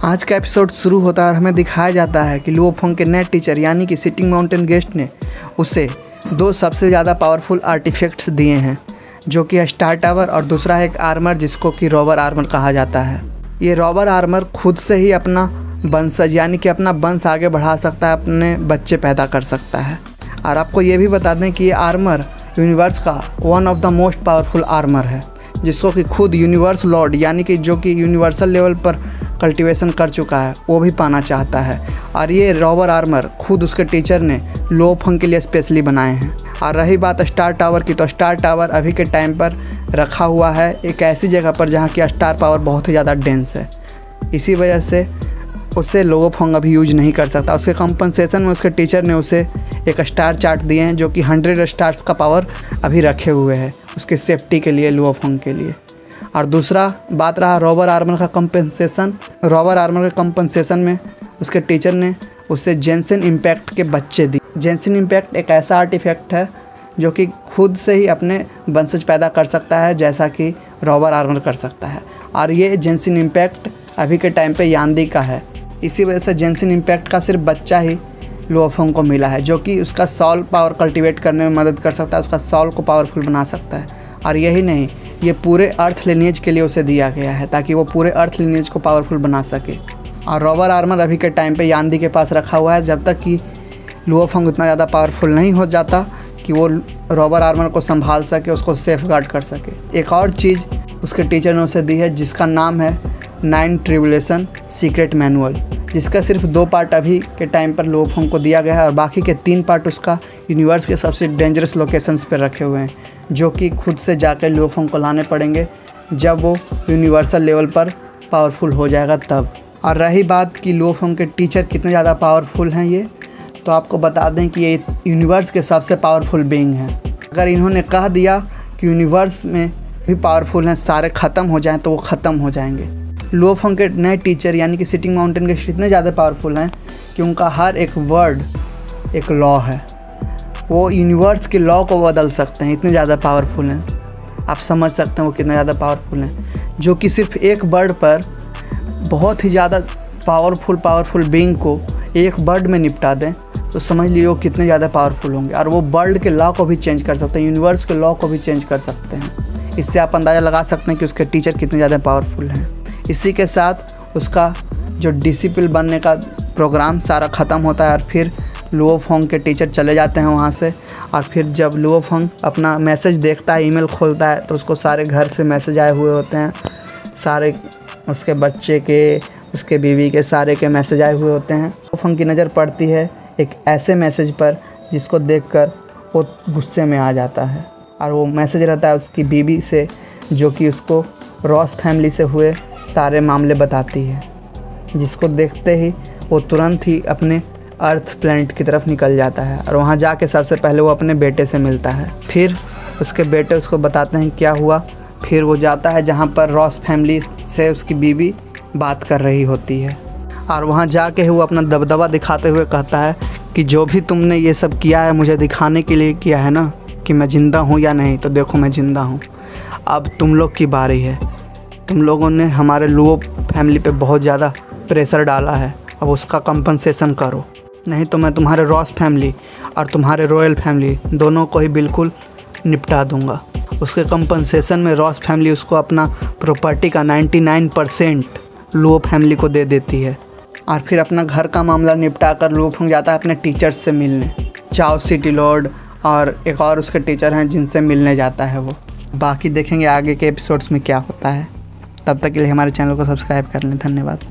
आज का एपिसोड शुरू होता है और हमें दिखाया जाता है कि लुओफोंग के नए टीचर यानी कि सिटिंग माउंटेन गेस्ट ने उसे दो सबसे ज़्यादा पावरफुल आर्टिफैक्ट्स दिए हैं, जो कि स्टार टावर और दूसरा है एक आर्मर जिसको कि रॉबर आर्मर कहा जाता है। ये रॉबर आर्मर खुद से ही अपना वंशज यानी कि अपना वंश आगे बढ़ा सकता है, अपने बच्चे पैदा कर सकता है। और आपको ये भी बता दें कि ये आर्मर यूनिवर्स का one of the most powerful armour है, जिसको कि खुद यूनिवर्स लॉर्ड यानी कि जो कि यूनिवर्सल लेवल पर कल्टीवेशन कर चुका है वो भी पाना चाहता है। और ये रॉबर आर्मर खुद उसके टीचर ने लुओफोंग के लिए स्पेशली बनाए हैं। और रही बात स्टार टावर की, तो स्टार टावर अभी के टाइम पर रखा हुआ है एक ऐसी जगह पर जहाँ की स्टार पावर बहुत ही ज़्यादा डेंस है। इसी वजह से उसे लुओफोंग अभी यूज नहीं कर सकता। उसके कंपनसेशन में उसके टीचर ने उसे एक स्टार चार्ट दिए हैं, जो कि 100 स्टार्स का पावर अभी रखे हुए हैं उसकी सेफ्टी के लिए, लुओफोंग के लिए। और दूसरा बात रहा रॉबर आर्मर का कंपनसेशन। रॉबर आर्मर के कंपनसेशन में उसके टीचर ने उसे जेंसन इम्पैक्ट के बच्चे दिए। जेंसन इम्पैक्ट एक ऐसा आर्टिफैक्ट है जो कि खुद से ही अपने वंशज पैदा कर सकता है, जैसा कि रॉबर आर्मर कर सकता है। और ये जेंसन इम्पैक्ट अभी के टाइम पे यान्दी का है। इसी वजह से जेंसन इम्पैक्ट का सिर्फ बच्चा ही लुओफोंग को मिला है, जो कि उसका सॉल पावर कल्टीवेट करने में मदद कर सकता है, उसका सॉल को पावरफुल बना सकता है। और यही नहीं, ये पूरे अर्थ लिनिएज के लिए उसे दिया गया है ताकि वो पूरे अर्थ लिनिएज को पावरफुल बना सके। और रॉबर आर्मर अभी के टाइम पे यान्दी के पास रखा हुआ है, जब तक कि लुओफोंग उतना ज़्यादा पावरफुल नहीं हो जाता कि वो रॉबर आर्मर को संभाल सके, उसको सेफ गार्ड कर सके। एक और चीज़ उसके टीचर ने उसे दी है जिसका नाम है 9 ट्रिबुलेशन सीक्रेट मैनुअल, जिसका सिर्फ 2 पार्ट अभी के टाइम पर लुओफोंग को दिया गया है और बाकी के 3 पार्ट उसका यूनिवर्स के सबसे डेंजरस लोकेशंस पर रखे हुए हैं, जो कि खुद से जाकर लुओफोंग को लाने पड़ेंगे जब वो यूनिवर्सल लेवल पर पावरफुल हो जाएगा तब। और रही बात कि लुओफोंग के टीचर कितने ज़्यादा पावरफुल हैं, ये तो आपको बता दें कि ये यूनिवर्स के सबसे पावरफुल बीइंग हैं। अगर इन्होंने कह दिया कि यूनिवर्स में भी पावरफुल हैं, सारे ख़त्म हो जाएँ, तो वो ख़त्म हो जाएंगे। लुओफोंग के नए टीचर यानी कि सिटिंग माउंटेन के इतने ज़्यादा पावरफुल हैं कि उनका हर एक वर्ड एक लॉ है। वो यूनिवर्स के लॉ को बदल सकते हैं, इतने ज़्यादा पावरफुल हैं। आप समझ सकते हैं वो कितने ज़्यादा पावरफुल हैं, जो कि सिर्फ एक वर्ड पर बहुत ही ज़्यादा पावरफुल बीइंग को एक वर्ड में निपटा दें, तो समझ लीजिए वो कितने ज़्यादा पावरफुल होंगे। और वो वर्ल्ड के लॉ को भी चेंज कर सकते हैं, यूनिवर्स के लॉ को भी चेंज कर सकते हैं। इससे आप अंदाज़ा लगा सकते हैं कि उसके टीचर कितने ज़्यादा पावरफुल हैं। इसी के साथ उसका जो डिसिपल बनने का प्रोग्राम सारा ख़त्म होता है और फिर लुओफोंग के टीचर चले जाते हैं वहाँ से। और फिर जब लुओफोंग अपना मैसेज देखता है, ईमेल खोलता है, तो उसको सारे घर से मैसेज आए हुए होते हैं, सारे उसके बच्चे के, उसके बीवी के, सारे के मैसेज आए हुए होते हैं। लुओफोंग की नज़र पड़ती है एक ऐसे मैसेज पर जिसको देखकर वो गुस्से में आ जाता है। और वो मैसेज रहता है उसकी बीवी से, जो कि उसको रॉस फैमिली से हुए सारे मामले बताती है, जिसको देखते ही वो तुरंत ही अपने अर्थ प्लैनेट की तरफ निकल जाता है। और वहाँ जाके सबसे पहले वो अपने बेटे से मिलता है। फिर उसके बेटे उसको बताते हैं क्या हुआ। फिर वो जाता है जहाँ पर रॉस फैमिली से उसकी बीवी बात कर रही होती है। और वहाँ जाके वो अपना दबदबा दिखाते हुए कहता है कि जो भी तुमने ये सब किया है मुझे दिखाने के लिए किया है ना कि मैं ज़िंदा हूँ या नहीं, तो देखो मैं ज़िंदा हूँ। अब तुम लोग की बारी है। तुम लोगों ने हमारे लुओ फैमिली पे बहुत ज़्यादा प्रेशर डाला है, अब उसका कंपनसेशन करो, नहीं तो मैं तुम्हारे रॉस फैमिली और तुम्हारे रॉयल फैमिली दोनों को ही बिल्कुल निपटा दूंगा। उसके कंपनसेशन में रॉस फैमिली उसको अपना प्रॉपर्टी का 99% लुओ फैमिली को दे देती है। और फिर अपना घर का मामला निपटा कर लुओफोंग जाता है अपने टीचर्स से मिलने, चाओ सिटी लॉर्ड और एक और उसके टीचर हैं जिनसे मिलने जाता है वो। बाकी देखेंगे आगे के एपिसोड्स में क्या होता है। तब तक के लिए हमारे चैनल को सब्सक्राइब कर लें। धन्यवाद।